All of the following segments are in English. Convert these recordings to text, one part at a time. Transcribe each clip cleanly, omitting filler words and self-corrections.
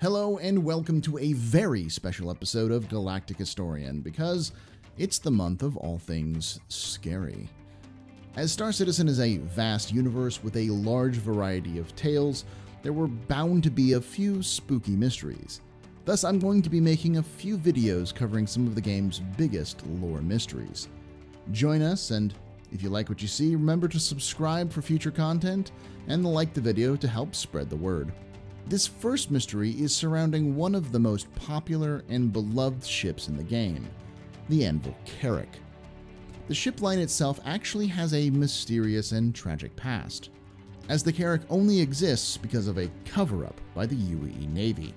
Hello and welcome to a very special episode of Galactic Historian, because it's the month of all things scary. As Star Citizen is a vast universe with a large variety of tales, there were bound to be a few spooky mysteries. Thus, I'm going to be making a few videos covering some of the game's biggest lore mysteries. Join us, and if you like what you see, remember to subscribe for future content and like the video to help spread the word. This first mystery is surrounding one of the most popular and beloved ships in the game, the Anvil Carrack. The ship line itself actually has a mysterious and tragic past, as the Carrack only exists because of a cover-up by the UEE Navy.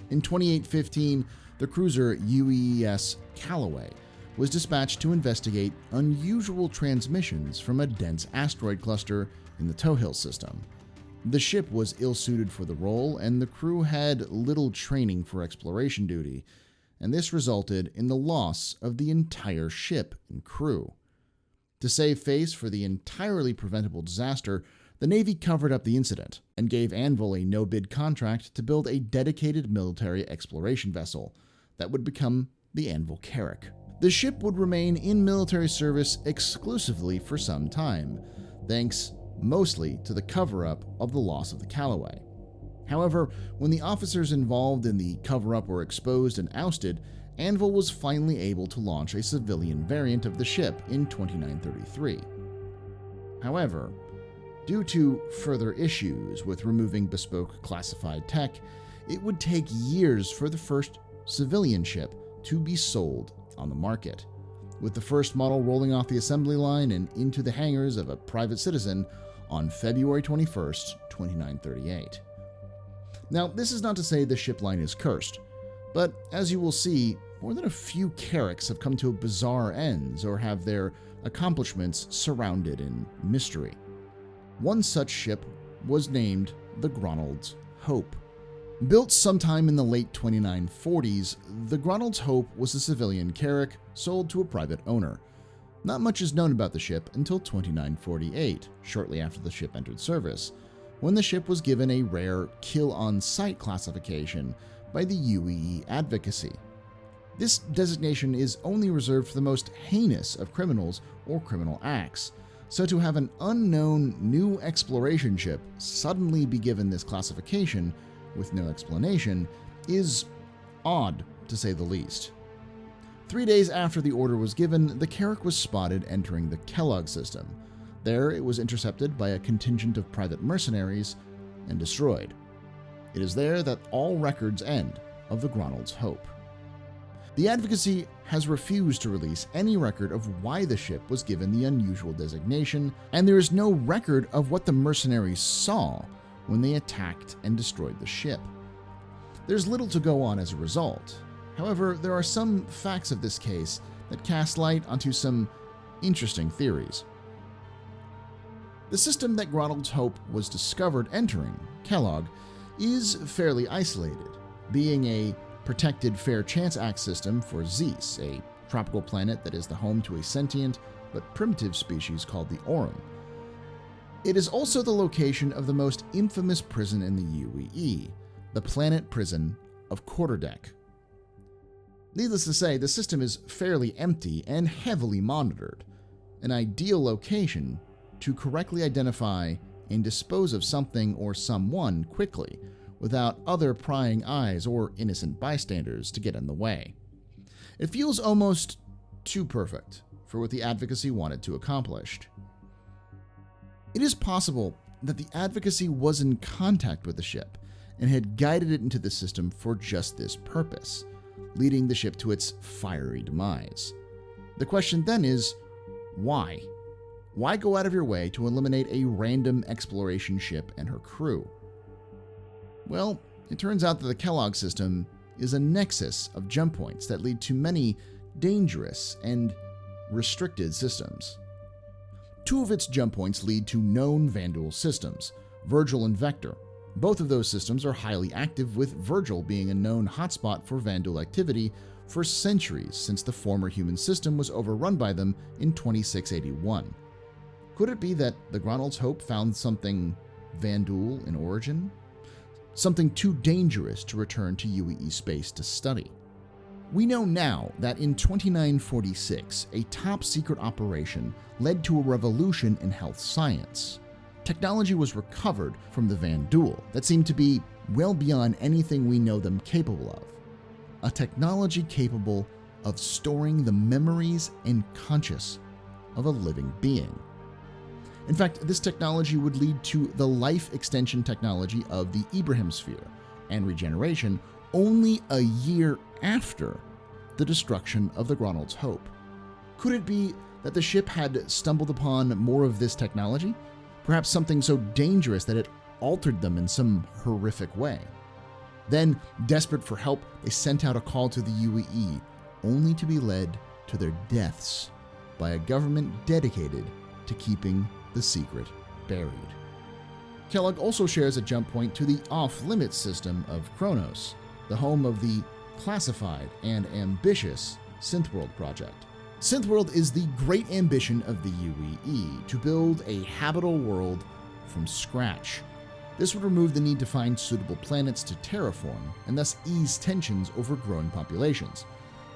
In 2815, the cruiser UES Callaway was dispatched to investigate unusual transmissions from a dense asteroid cluster in the Towhill system. The ship was ill-suited for the role, and the crew had little training for exploration duty, and this resulted in the loss of the entire ship and crew. To save face for the entirely preventable disaster, the Navy covered up the incident and gave Anvil a no-bid contract to build a dedicated military exploration vessel that would become the Anvil Carrack. The ship would remain in military service exclusively for some time, thanks mostly to the cover-up of the loss of the Callaway. However, when the officers involved in the cover-up were exposed and ousted, Anvil was finally able to launch a civilian variant of the ship in 2933. However, due to further issues with removing bespoke classified tech, it would take years for the first civilian ship to be sold on the market, with the first model rolling off the assembly line and into the hangars of a private citizen on February 21st, 2938. Now, this is not to say the ship line is cursed, but as you will see, more than a few Carracks have come to bizarre ends or have their accomplishments surrounded in mystery. One such ship was named the Gronald's Hope. Built sometime in the late 2940s, the Gronald's Hope was a civilian Carrack sold to a private owner. Not much is known about the ship until 2948, shortly after the ship entered service, when the ship was given a rare kill-on-sight classification by the UEE Advocacy. This designation is only reserved for the most heinous of criminals or criminal acts, so to have an unknown new exploration ship suddenly be given this classification with no explanation is odd, to say the least. 3 days after the order was given, the Carrack was spotted entering the Kellogg system. There, it was intercepted by a contingent of private mercenaries and destroyed. It is there that all records end of the Gronald's Hope. The Advocacy has refused to release any record of why the ship was given the unusual designation, and there is no record of what the mercenaries saw when they attacked and destroyed the ship. There's little to go on as a result. However, there are some facts of this case that cast light onto some interesting theories. The system that Gronald's Hope was discovered entering, Kellogg, is fairly isolated, being a protected Fair Chance Act system for Zeus, a tropical planet that is the home to a sentient but primitive species called the Aurum. It is also the location of the most infamous prison in the UEE, the planet prison of Quarterdeck. Needless to say, the system is fairly empty and heavily monitored, an ideal location to correctly identify and dispose of something or someone quickly, without other prying eyes or innocent bystanders to get in the way. It feels almost too perfect for what the Advocacy wanted to accomplish. It is possible that the Advocacy was in contact with the ship and had guided it into the system for just this purpose, leading the ship to its fiery demise. The question then is, why? Why go out of your way to eliminate a random exploration ship and her crew? Well, it turns out that the Kellogg system is a nexus of jump points that lead to many dangerous and restricted systems. Two of its jump points lead to known Vandal systems, Virgil and Vector. Both of those systems are highly active, with Virgil being a known hotspot for Vandal activity for centuries since the former human system was overrun by them in 2681. Could it be that the Gronald's Hope found something Vandal in origin? something too dangerous to return to UEE space to study. We know now that in 2946, a top-secret operation led to a revolution in health science. Technology was recovered from the Van Duel that seemed to be well beyond anything we know them capable of. A technology capable of storing the memories and conscious of a living being. In fact, this technology would lead to the life extension technology of the Ibrahim sphere and regeneration only a year after the destruction of the Gronald's Hope. Could it be that the ship had stumbled upon more of this technology? Perhaps something so dangerous that it altered them in some horrific way. Then, desperate for help, they sent out a call to the UEE, only to be led to their deaths by a government dedicated to keeping the secret buried. Kellogg also shares a jump point to the off-limits system of Kronos, the home of the classified and ambitious Synthworld project. Synthworld is the great ambition of the UEE to build a habitable world from scratch. This would remove the need to find suitable planets to terraform and thus ease tensions over growing populations.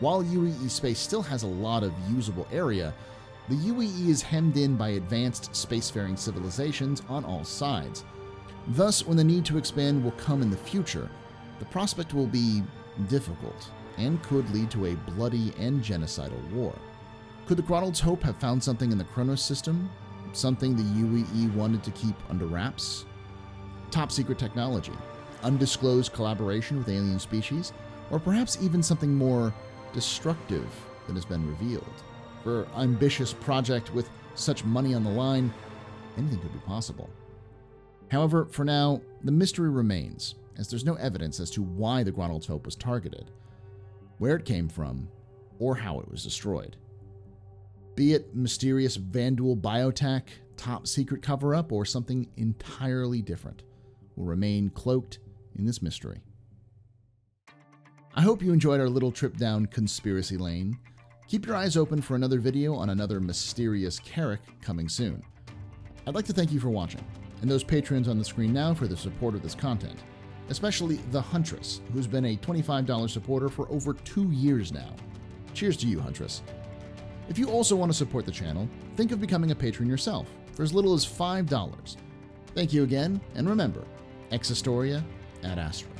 While UEE space still has a lot of usable area, the UEE is hemmed in by advanced spacefaring civilizations on all sides. Thus, when the need to expand will come in the future, the prospect will be difficult and could lead to a bloody and genocidal war. Could the Gronald's Hope have found something in the Kronos system? Something the UEE wanted to keep under wraps? Top secret technology, undisclosed collaboration with alien species, or perhaps even something more destructive than has been revealed. For an ambitious project with such money on the line, anything could be possible. However, for now, the mystery remains, as there's no evidence as to why the Gronald's Hope was targeted, where it came from, or how it was destroyed. Be it mysterious Van Duel biotech, top secret cover-up, or something entirely different, will remain cloaked in this mystery. I hope you enjoyed our little trip down conspiracy lane. Keep your eyes open for another video on another mysterious Carrack coming soon. I'd like to thank you for watching, and those patrons on the screen now for the support of this content, especially The Huntress, who's been a $25 supporter for over 2 years now. Cheers to you, Huntress. If you also want to support the channel, think of becoming a patron yourself for as little as $5. Thank you again, and remember, ex Historia ad Astra.